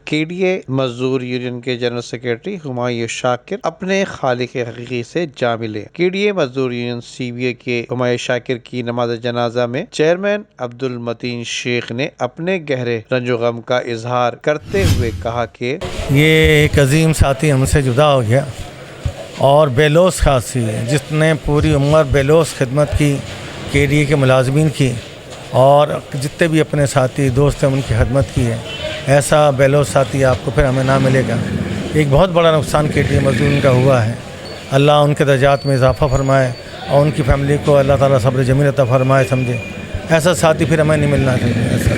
KDA مزدور union کے general secretary Humayun شاکر اپنے خالق حقیقی سے جا ملے۔ KDA مزدور یونین CBA کے ہمایوں شاکر کی نماز جنازہ میں چیئرمین عبدالمتین شیخ نے اپنے گہرے رنج و غم کا اظہار کرتے ہوئے کہا کہ یہ ایک عظیم ساتھی ہم سے جدا ہو گیا اور بے لوث خاصی ہے، جس نے پوری عمر بے لوث خدمت کی KDA کے ملازمین کی، اور جتنے بھی اپنے ساتھی دوست ہیں ان کی خدمت کی ہے۔ ایسا بے لوث ساتھی آپ کو پھر ہمیں نہ ملے گا۔ ایک بہت بڑا نقصان KDA مزدورین کا ہوا ہے۔ اللہ ان کے درجات میں اضافہ فرمائے اور ان کی فیملی کو اللہ تعالیٰ صبر جمیل عطا فرمائے، سمجھے ایسا ساتھی پھر ہمیں نہیں ملنا چاہیے ایسا۔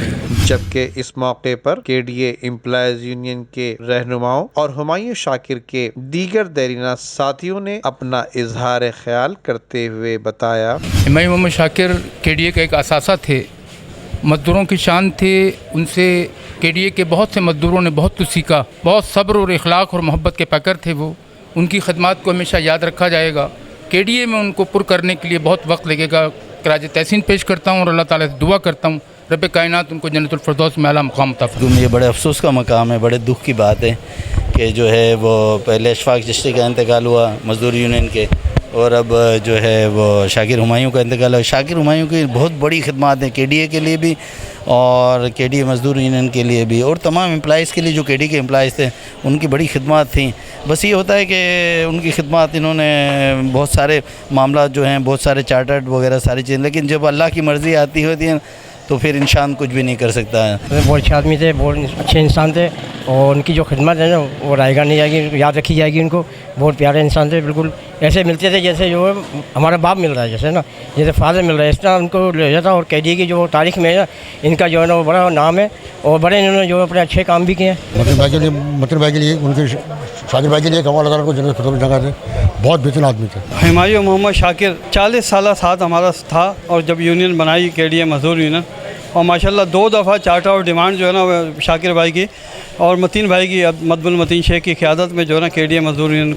جبکہ اس موقع پر KDA امپلائیز یونین کے رہنماؤں اور ہمایوں شاکر کے دیگر دیرینہ ساتھیوں نے اپنا اظہار خیال کرتے ہوئے بتایا، ہمایوں شاکر KDA کا ایک اثاثہ تھے، مزدوروں کی شان تھے۔ ان سے KDA کے بہت سے مزدوروں نے بہت کچھ سیکھا، بہت صبر اور اخلاق اور محبت کے پیکر تھے وہ۔ ان کی خدمات کو ہمیشہ یاد رکھا جائے گا۔ KDA میں ان کو پر کرنے کے لیے بہت وقت لگے گا۔ خراج تحسین پیش کرتا ہوں اور اللہ تعالیٰ سے دعا کرتا ہوں رب کائنات ان کو جنت الفردوس میں اعلیٰ مقام عطا فرمائے۔ یہ بڑے افسوس کا مقام ہے، بڑے دکھ کی بات ہے کہ جو ہے وہ پہلے اشفاق چشتی کا انتقال ہوا مزدور یونین کے، اور اب جو ہے وہ شاکر ہمایوں کا انتقال ہوا۔ شاکر ہمایوں کی بہت بڑی خدمات ہیں KDA کے لیے بھی اور KDA مزدور یونین کے لیے بھی، اور تمام امپلائیز کے لیے جو KDA کے امپلائیز تھے ان کی بڑی خدمات تھیں۔ بس یہ ہوتا ہے کہ ان کی خدمات انہوں نے بہت سارے معاملات جو ہیں، بہت سارے چارٹرڈ وغیرہ ساری چیزیں، لیکن جب اللہ کی مرضی آتی ہوتی ہے تو پھر انسان کچھ بھی نہیں کر سکتا ہے۔ بہت اچھے آدمی تھے، بہت اچھے انسان تھے، اور ان کی جو خدمت ہے نا وہ رائے گاہ نہیں جائے گی، یاد رکھی جائے گی ان کو۔ بہت پیارے انسان تھے، بالکل ایسے ملتے تھے جیسے جو ہمارا باپ مل رہا ہے، جیسے نا جیسے فادر مل رہا ہے، اس طرح ان کو لے جاتا۔ اور KDA کی جو تاریخ میں ہے ان کا جو ہے نا وہ بڑا نام ہے، اور بڑے انہوں نے جو اپنے اچھے کام بھی کیے ہیں۔ مطلب بھائی کے لیے ان کے شاکر بھائی کے لیے اللہ تعالیٰ کو جنت الفردوس جگہ تھے، بہت بہترین آدمی تھے۔ ہمایوں محمد شاکر 40 سالہ ساتھ ہمارا تھا، اور جب یونین بنائی KDA مزدور یونین، اور ماشاءاللہ 2 دفعہ چارٹر اور ڈیمانڈ جو ہے نا شاکر بھائی کی اور متین بھائی کی، عبدالمتین شیخ کی قیادت میں جو ہے نا KDA مزدور یونین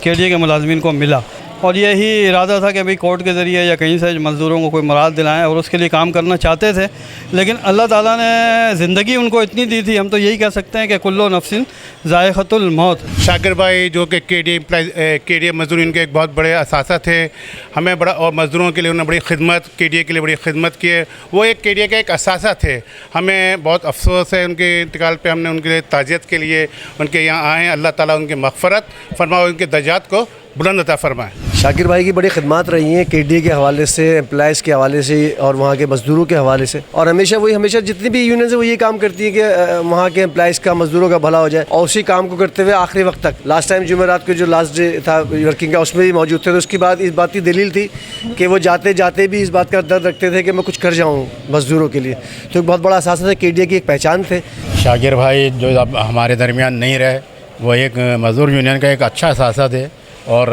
KDA کے ملازمین کو ملا، اور یہی ارادہ تھا کہ بھئی کورٹ کے ذریعے یا کہیں سے مزدوروں کو کوئی مراد دلائیں، اور اس کے لیے کام کرنا چاہتے تھے، لیکن اللہ تعالیٰ نے زندگی ان کو اتنی دی تھی، ہم تو یہی کہہ سکتے ہیں کہ کلو نفس ذائقۃ الموت۔ شاکر بھائی جو کہ KDA مزدورین کے ایک بہت بڑے اثاثہ تھے، ہمیں بڑا، اور مزدوروں کے لیے انہوں نے بڑی خدمت، KDA کے لیے بڑی خدمت کی ہے۔ وہ ایک KDA کا ایک اثاثہ تھے۔ ہمیں بہت افسوس ہے ان کے انتقال پہ۔ ہم نے ان کے لیے تعزیت کے لیے ان کے یہاں آئے ہیں۔ اللہ تعالیٰ ان کی مغفرت فرمائے اور ان کے درجات کو بلند عطا فرمائے۔ شاکر بھائی کی بڑی خدمات رہی ہیں KDA کے حوالے سے، امپلائیز کے حوالے سے اور وہاں کے مزدوروں کے حوالے سے، اور ہمیشہ جتنی بھی یونینز ہیں وہ یہ کام کرتی ہے کہ وہاں کے امپلائیز کا، مزدوروں کا بھلا ہو جائے، اور اسی کام کو کرتے ہوئے آخری وقت تک۔ لاسٹ ٹائم جمعرات کو جو لاسٹ ڈے تھا ورکنگ کا، اس میں بھی موجود تھے، تو اس کے بعد اس بات کی دلیل تھی کہ وہ جاتے جاتے بھی اس بات کا درد رکھتے تھے کہ میں کچھ کر جاؤں مزدوروں کے لیے۔ تو ایک بہت بڑا اثاثہ تھا، KDA کی ایک پہچان تھے۔ شاکر بھائی جو اب ہمارے درمیان نہیں رہے، وہ ایک مزدور یونین کا ایک اچھا اثاثہ تھے اور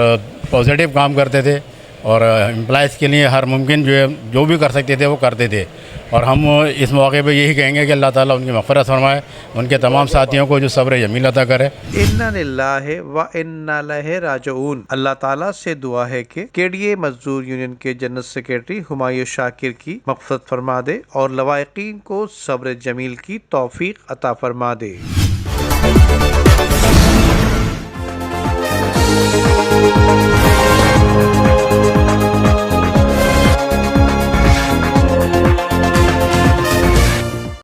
پازیٹیو کام کرتے تھے، اور امپلائیز کے لیے ہر ممکن جو بھی کر سکتے تھے وہ کرتے تھے۔ اور ہم اس موقع پہ یہی کہیں گے کہ اللہ تعالیٰ ان کی مغفرت فرمائے، ان کے تمام ساتھیوں کو جو صبر جمیل عطا کرے۔ انا للہ و انا الیہ راجعون۔ اللہ تعالیٰ سے دعا ہے کہ KDA مزدور یونین کے جنرل سیکرٹری ہمایوں شاکر کی مغفرت فرما دے اور لواحقین کو صبر جمیل کی توفیق عطا فرما دے۔